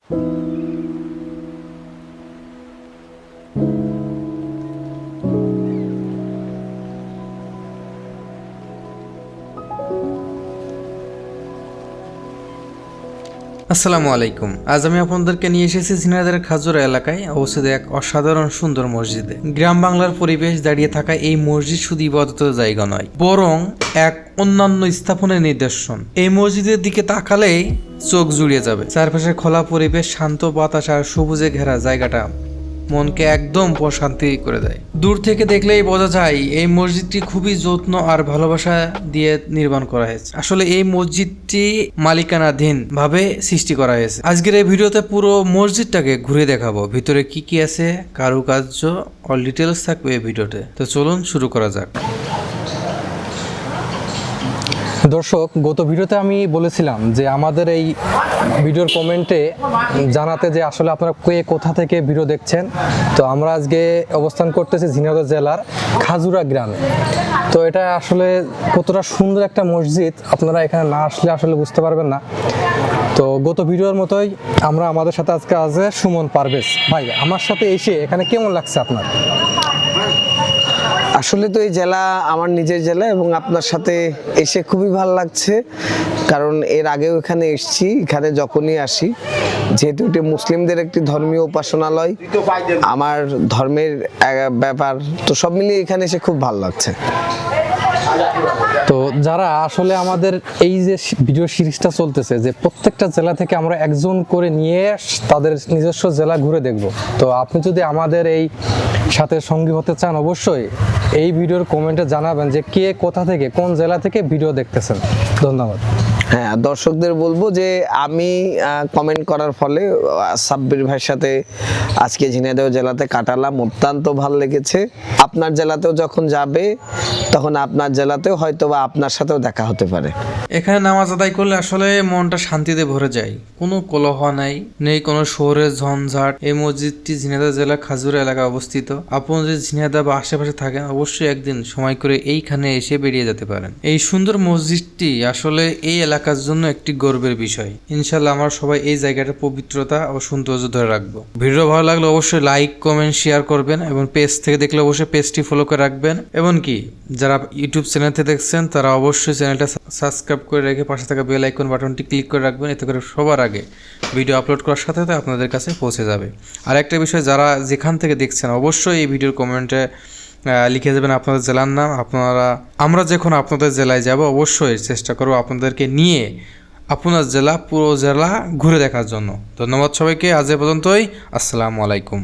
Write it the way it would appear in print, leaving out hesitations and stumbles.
আসসালামু আলাইকুম। আজ আমি আপনাদেরকে নিয়ে এসেছি ঝিনাইদহের খাজুরা এলাকায় অবস্থিত এক অসাধারণ সুন্দর মসজিদে। গ্রাম বাংলার পরিবেশ দাঁড়িয়ে থাকা এই মসজিদ শুধু ইবাদতের জায়গা নয়, বরং এক অন্যান্য স্থাপনের নিদর্শন। এই মসজিদের দিকে তাকালেই চোখ জুড়িয়ে যাবে। চারপাশে খোলা পরিবেশ, শান্ত বাতাস আর সবুজে ঘেরা জায়গাটা মনকে একদম প্রশান্তি করে দেয়। দূর থেকে দেখলেই বোঝা যায় এই মসজিদটি খুবই যত্ন আর ভালোবাসা দিয়ে নির্মাণ করা হয়েছে। আসলে এই মসজিদটি মালিকানাধীন ভাবে সৃষ্টি করা হয়েছে। আজকের এই ভিডিওতে পুরো মসজিদটাকে ঘুরে দেখাবো, ভিতরে কি কি আছে, কারুকার্য, অল ডিটেলস থাকবে এই ভিডিওতে। তো চলুন শুরু করা যাক। দর্শক, গত ভিডিওতে আমি বলেছিলাম যে আমাদের এই ভিডিওর কমেন্টে জানাতে যে আসলে আপনারা কে কোথা থেকে ভিডিও দেখছেন। তো আমরা আজকে অবস্থান করতেছি ঝিনাইদহ জেলার খাজুরা গ্রামে। তো এটা আসলে কতটা সুন্দর একটা মসজিদ, আপনারা এখানে না আসলে আসলে বুঝতে পারবেন না। তো গত ভিডিওর মতোই আমরা আমাদের সাথে আজকে আছে সুমন পারভেজ ভাই। আমার সাথে এসে এখানে কেমন লাগছে আপনার? আসলে তো এই জেলা আমার নিজের জেলা এবং আপনার সাথে এসে খুবই ভালো লাগছে, কারণ এর আগেও এখানে এসেছি। এখানে যখনই আসি, যেহেতু এটি মুসলিমদের একটি ধর্মীয় উপাসনালয়, আমার ধর্মের ব্যাপার, তো সব মিলিয়ে এখানে এসে খুব ভালো লাগছে। তো যারা আসলে আমাদের এই যে ভিডিও সিরিজটা চলতেছে, যে প্রত্যেকটা জেলা থেকে আমরা একজন করে নিয়ে তাদের নিজস্ব জেলা ঘুরে দেখব। তো আপনি যদি আমাদের এই সাথে সঙ্গী হতে চান, অবশ্যই এই ভিডিওর কমেন্টে জানাবেন যে কে কোথা থেকে, কোন জেলা থেকে ভিডিও দেখতেছেন। ধন্যবাদ। হ্যাঁ, দর্শকদের বলবো যে আমি কমেন্ট করার ফলে সাব্বির ভাইয়ের সাথে আজকে ঝিনাইদহ জেলাতে কাটালাম, অত্যন্ত ভালো লেগেছে। আপনার জেলাতেও যখন যাবে তখন আপনার জেলাতেও হয়তো বা আপনার সাথেও দেখা হতে পারে। এখানে নামাজ আদায় করলে আসলে মনটা শান্তিতে ভরে যায়। কোনো কোলাহল নেই কোনো শহরের ঝঞ্ঝাট। এই মসজিদটি ঝিনাইদহ জেলার খাজুরা এলাকায় অবস্থিত। আপনি যদি ঝিনাইদহ বা আশেপাশে থাকেন, অবশ্যই একদিন সময় করে এইখানে এসে বেরিয়ে যেতে পারেন। এই সুন্দর মসজিদটি আসলে এই এলাকার জন্য একটি গর্বের বিষয়। ইনশাল্লাহ আমরা সবাই এই জায়গাটার পবিত্রতা ও সৌন্দর্য ধরে রাখবো। ভিডিও ভালো লাগলে অবশ্যই লাইক, কমেন্ট, শেয়ার করবেন এবং পেজ থেকে দেখলে অবশ্যই পেজটি ফলো করে রাখবেন। এমনকি যারা ইউটিউব চ্যানেল থেকে দেখছেন তারা অবশ্যই চ্যানেলটা সাবস্ক্রাইব করে রেখে পাশে থাকা বেল আইকন বাটনটি ক্লিক করে রাখবেন। এতে করে সবার আগে ভিডিও আপলোড করার সাথে সাথে আপনাদের কাছে পৌঁছে যাবে। আর একটা বিষয়, যারা যেখান থেকে দেখছেন অবশ্যই এই ভিডিওর কমেন্টে লিখে দেবেন আপনাদের জেলার নাম। আমরা যখন আপনাদের জেলায় যাব অবশ্যই চেষ্টা করব আপনাদেরকে নিয়ে আপনার পুরো জেলা ঘুরে দেখার জন্য। ধন্যবাদ সবাইকে। আজ এ পর্যন্তই। আসসালামু আলাইকুম।